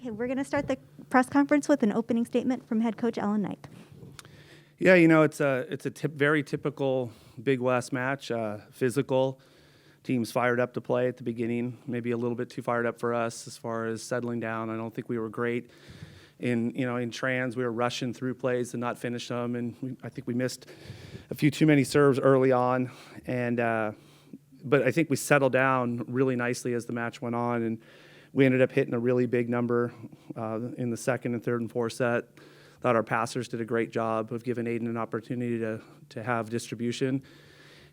Okay, we're going to start the press conference with an opening statement from head coach Alan Knight. Yeah, it's a very typical Big West match, physical. Teams fired up to play at the beginning, maybe a little bit too fired up for us as far as settling down. I don't think we were great in trans. We were rushing through plays and not finish them, and I think we missed a few too many serves early on. But I think we settled down really nicely as the match went on, and we ended up hitting a really big number in the second and third and fourth set. Thought our passers did a great job of giving Aiden an opportunity to have distribution,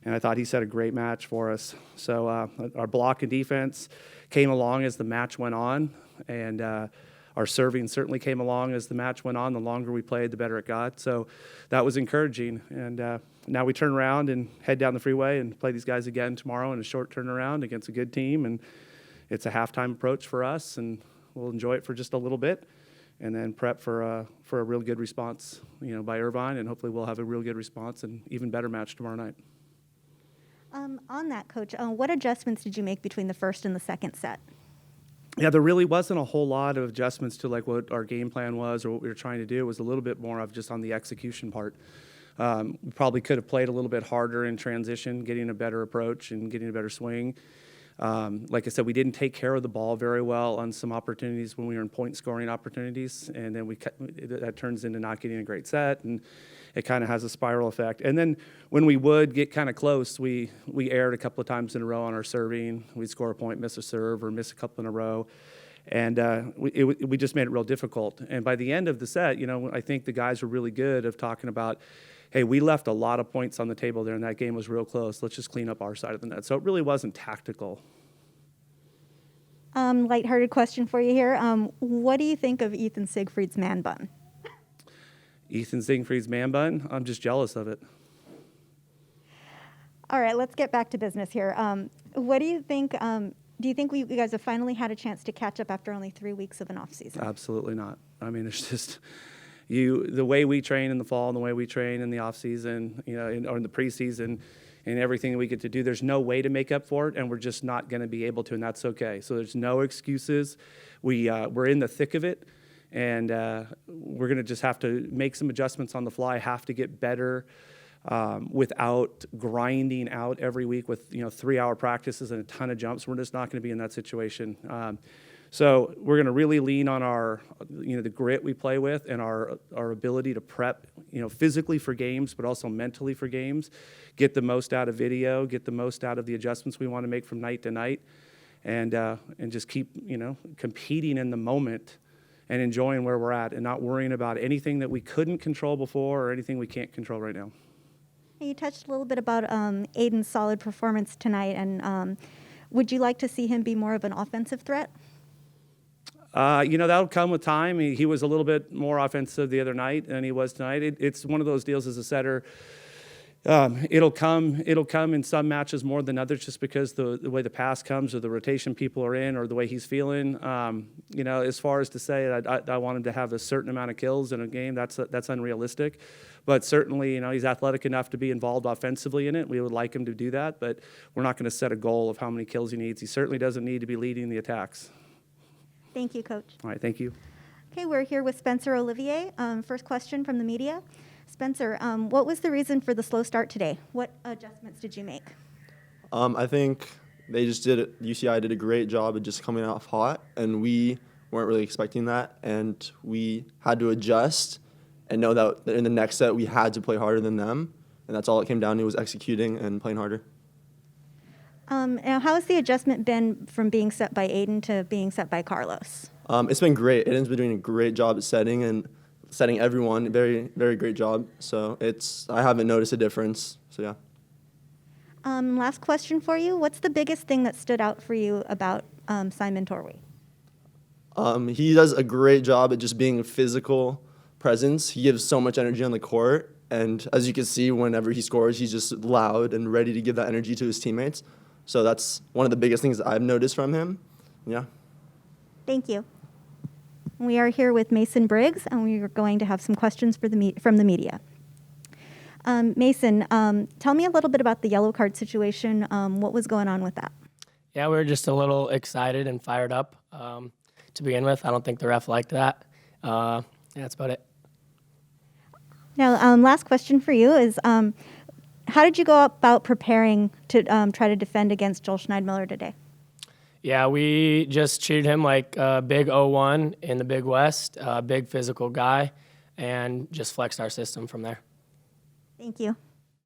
and I thought he set a great match for us. So our block and defense came along as the match went on, and our serving certainly came along as the match went on. The longer we played, the better it got. So that was encouraging, and now we turn around and head down the freeway and play these guys again tomorrow in a short turnaround against a good team, and it's a halftime approach for us, and we'll enjoy it for just a little bit, and then prep for a real good response, by Irvine, and hopefully we'll have a real good response and even better match tomorrow night. On that, Coach, what adjustments did you make between the first and the second set? Yeah, there really wasn't a whole lot of adjustments to like what our game plan was or what we were trying to do. It was a little bit more of just on the execution part. We probably could have played a little bit harder in transition, getting a better approach and getting a better swing. Like I said, we didn't take care of the ball very well on some opportunities when we were in point-scoring opportunities, and then that turns into not getting a great set, and it kind of has a spiral effect. And then when we would get kind of close, we erred a couple of times in a row on our serving. We'd score a point, miss a serve, or miss a couple in a row, and we just made it real difficult. And by the end of the set, I think the guys were really good of talking about, hey, we left a lot of points on the table there, and that game was real close. Let's just clean up our side of the net. So it really wasn't tactical. Lighthearted question for you here. What do you think of Ethan Siegfried's man bun? Ethan Siegfried's man bun? I'm just jealous of it. All right, let's get back to business here. What do you think? Do you think you guys have finally had a chance to catch up after only 3 weeks of an off season? Absolutely not. I mean, it's just the way we train in the fall and the way we train in the off season, or in the preseason, and everything we get to do, there's no way to make up for it, and we're just not going to be able to, and that's okay. So there's no excuses. We're in the thick of it, and we're going to just have to make some adjustments on the fly, have to get better without grinding out every week with 3-hour practices and a ton of jumps. We're just not going to be in that situation. So we're going to really lean on our, the grit we play with and our ability to prep, physically for games, but also mentally for games, get the most out of video, get the most out of the adjustments we want to make from night to night, and just keep, competing in the moment and enjoying where we're at and not worrying about anything that we couldn't control before or anything we can't control right now. You touched a little bit about Aiden's solid performance tonight, and would you like to see him be more of an offensive threat? That'll come with time. He was a little bit more offensive the other night than he was tonight. It's one of those deals as a setter. It'll come in some matches more than others just because the way the pass comes or the rotation people are in or the way he's feeling. As far as to say I want him to have a certain amount of kills in a game, that's unrealistic. But certainly, he's athletic enough to be involved offensively in it. We would like him to do that, but we're not going to set a goal of how many kills he needs. He certainly doesn't need to be leading the attacks. Thank you, Coach. All right, thank you. Okay, we're here with Spencer Olivier. First question from the media. Spencer, what was the reason for the slow start today? What adjustments did you make? I think they just UCI did a great job of just coming off hot, and we weren't really expecting that, and we had to adjust and know that in the next set we had to play harder than them, and that's all it came down to was executing and playing harder. Now, how has the adjustment been from being set by Aiden to being set by Carlos? It's been great. Aiden's been doing a great job at setting everyone. Very, very great job. So I haven't noticed a difference. So yeah. Last question for you. What's the biggest thing that stood out for you about Simon Torwey? He does a great job at just being a physical presence. He gives so much energy on the court. And as you can see, whenever he scores, he's just loud and ready to give that energy to his teammates. So that's one of the biggest things that I've noticed from him. Yeah. Thank you. We are here with Mason Briggs, and we are going to have some questions from the media. Mason, tell me a little bit about the yellow card situation. What was going on with that? Yeah, we were just a little excited and fired up to begin with. I don't think the ref liked that. Yeah, that's about it. Now, last question for you is, how did you go about preparing to try to defend against Joel Schneidmiller today? Yeah, we just treated him like a big 0-1 in the Big West, a big physical guy, and just flexed our system from there. Thank you.